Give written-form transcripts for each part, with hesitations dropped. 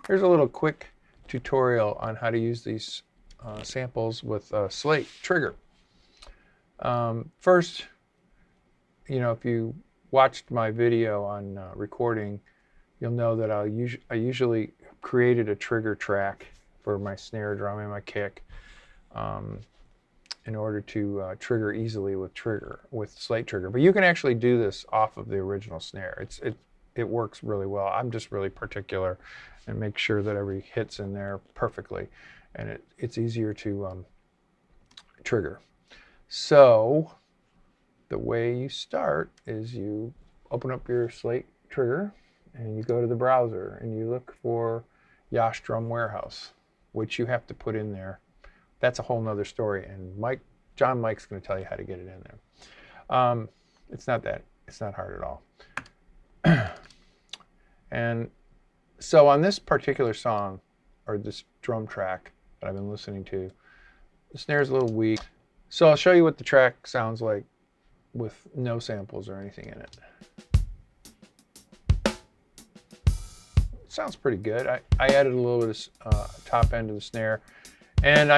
Here's a little quick tutorial on how to use these samples with a Slate trigger. First, if you watched my video on recording, you'll know that I usually created a trigger track for my snare drum and my kick in order to trigger easily with Slate trigger. But you can actually do this off of the original snare. It works really well. I'm just really particular and make sure that every hit's in there perfectly, and it's easier to trigger. So the way you start is you open up your Slate trigger and you go to the browser and you look for Yash Drum Warehouse, which you have to put in there. That's a whole nother story, and John Mike's going to tell you how to get it in there. It's not hard at all. And so on this particular song, or this drum track that I've been listening to, the snare's a little weak. So I'll show you what the track sounds like with no samples or anything in it. It sounds pretty good. I added a little bit of top end of the snare, and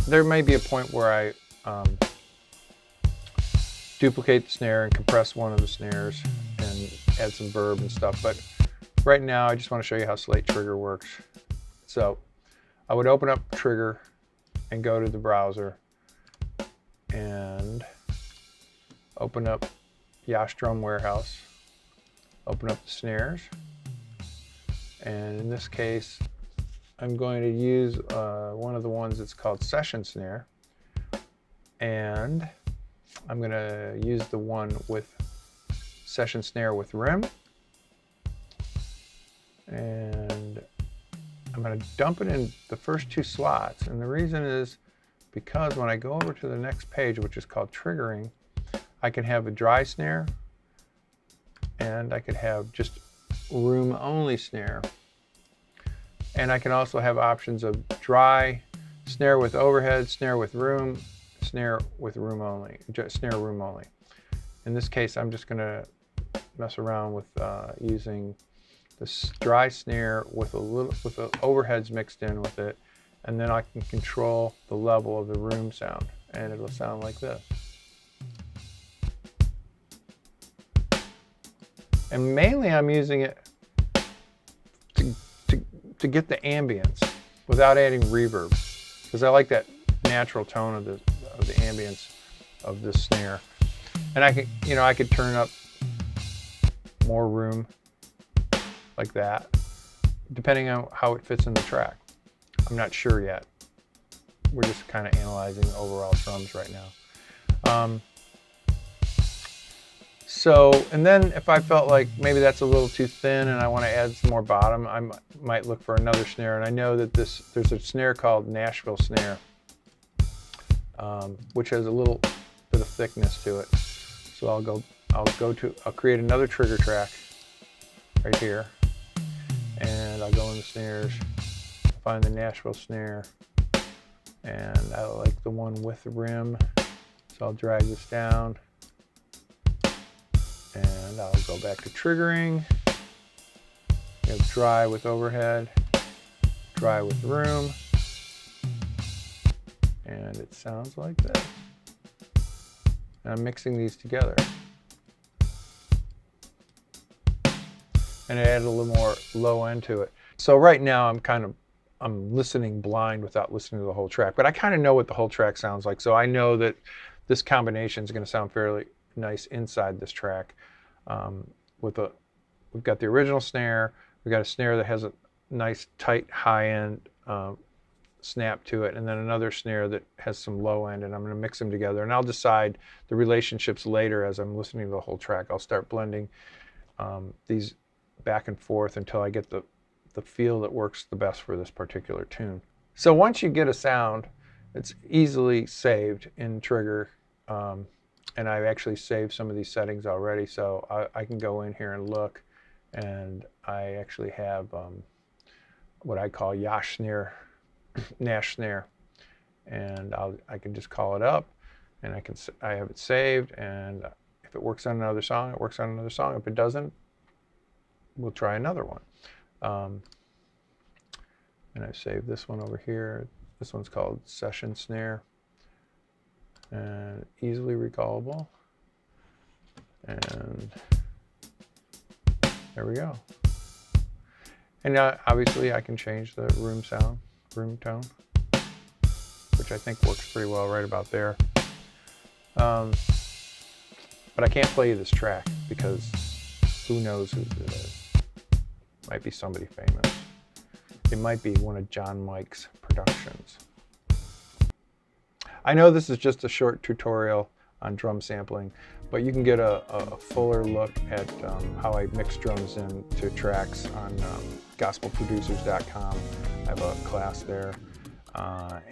there may be a point where I duplicate the snare and compress one of the snares and add some verb and stuff, but right now I just want to show you how Slate trigger works. So I would open up trigger and go to the browser and open up Yash Drum Warehouse, open up the snares, and in this case I'm going to use one of the ones that's called Session Snare, and I'm going to use the one with Session Snare with rim, and I'm going to dump it in the first two slots. And the reason is because when I go over to the next page, which is called triggering, I can have a dry snare and I could have just room only snare, and I can also have options of dry, snare with overhead, snare with room, snare with room only, snare room only. In this case, I'm just going to mess around with using this dry snare with the overheads mixed in with it, and then I can control the level of the room sound, and it'll sound like this. And mainly I'm using it to get the ambience without adding reverb, because I like that natural tone of the ambience of this snare. And I could turn up more room like that, depending on how it fits in the track. I'm not sure yet. We're just kind of analyzing overall drums right now. And then if I felt like maybe that's a little too thin and I want to add some more bottom, I might look for another snare. And I know that there's a snare called Nashville snare, which has a little bit of thickness to it. So I'll create another trigger track right here, and I'll go in the snares, find the Nashville snare, and I like the one with the rim, so I'll drag this down, and I'll go back to triggering. We have dry with overhead, dry with room, and it sounds like this. And I'm mixing these together. And I added a little more low end to it. So right now I'm listening blind without listening to the whole track, but I kind of know what the whole track sounds like. So I know that this combination is going to sound fairly nice inside this track. We've got the original snare, we've got a snare that has a nice tight high end snap to it, and then another snare that has some low end, and I'm going to mix them together, and I'll decide the relationships later as I'm listening to the whole track. I'll start blending these back and forth until I get the feel that works the best for this particular tune. So once you get a sound, it's easily saved in Trigger, and I've actually saved some of these settings already, so I can go in here and look, and I actually have what I call Yash snare, Nash snare, and I can just call it up, and I have it saved, and if it works on another song, it works on another song. If it doesn't, we'll try another one. And I've saved this one over here. This one's called Session Snare, and easily recallable. And there we go. And now, obviously, I can change the room tone, which I think works pretty well right about there. But I can't play you this track because who knows who it is. Might be somebody famous. It might be one of John Mike's productions. I know this is just a short tutorial on drum sampling, but you can get a fuller look at how I mix drums into tracks on gospelproducers.com. I have a class there.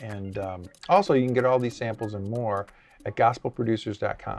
And also you can get all these samples and more at gospelproducers.com.